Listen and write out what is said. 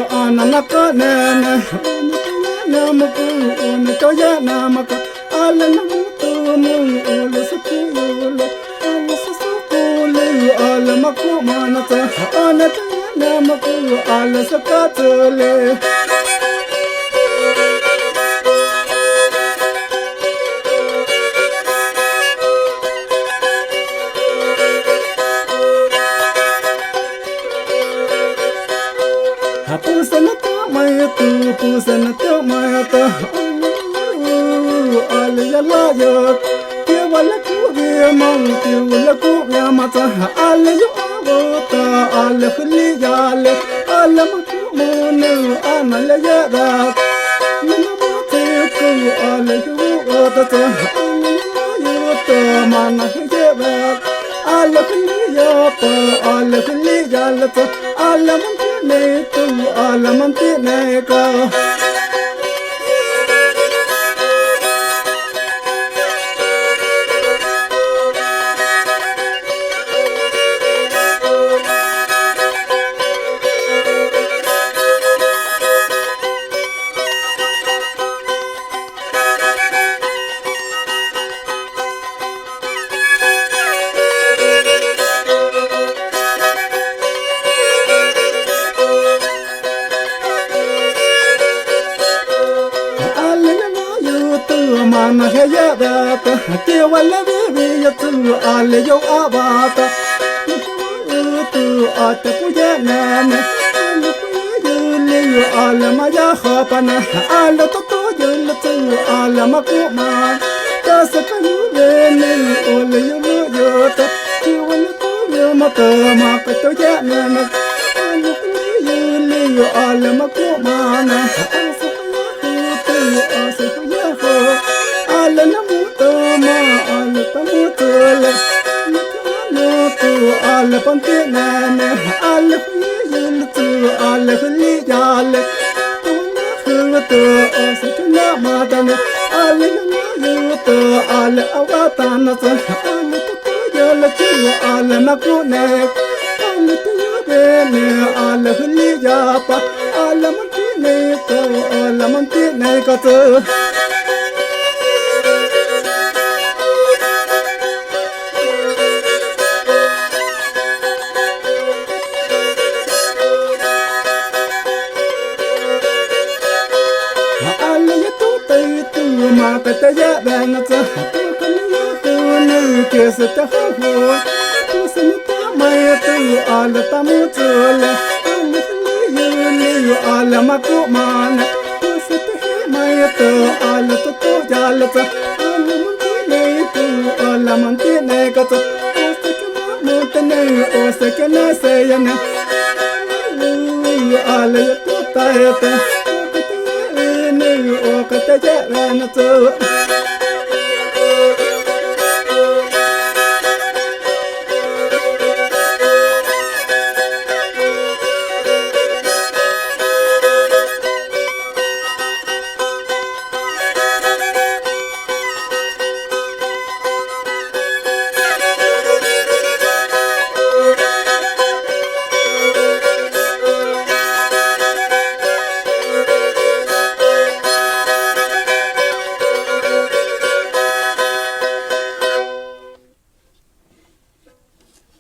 anamaka nene namaku unitoya namaka ala namutu mu ulu sukulu ala sukulu ala maku manata anata namaku ala sakatule pusana ta mayata ala yala yo ke wala ku ge mang ke wala ku ya mata ala yo avota ala khli yale ala maku mone ana la yada nana mate ku ala yo ota ta ala yo ta mana he ba ala khli ya pa ala khli yale ta ala ne tu ala manti ne ka mana heya data ke wala be ya tu ale yo abata tu ata puya nane lu le yo ala ma ya khapana ala to to yo le tu ala ma ku ma ta sa ka lu le ole yo mo yo ta ke wala tu yo ma ta ma ka to ya nane lu yo le yo ala ma ku ma na sa ka lu tu asa ku ya ala namuto ma ala tamuto le no tu ala panti nane ala yul tu ala khli yale tu na khlu tu asitna madane ala yu tu ala awatana sa ala tu yul tu ala makune ala tu yene ala khli yapa ala manti ne tu ala manti ne ka tu ta ya bang ta tu kan ya tu ne ke sa ta ho tu san ta mai tu ala ta mu tu le ala ni yu ala ma ku mana tu sa ta mai tu ala tu tu ya la ta ala mun ti ne tu ala man ti ne ka tu o sa ke ma mu ta ne o sa ke na se ya ne ala ya tu ta ya ta o ka ta ya na tu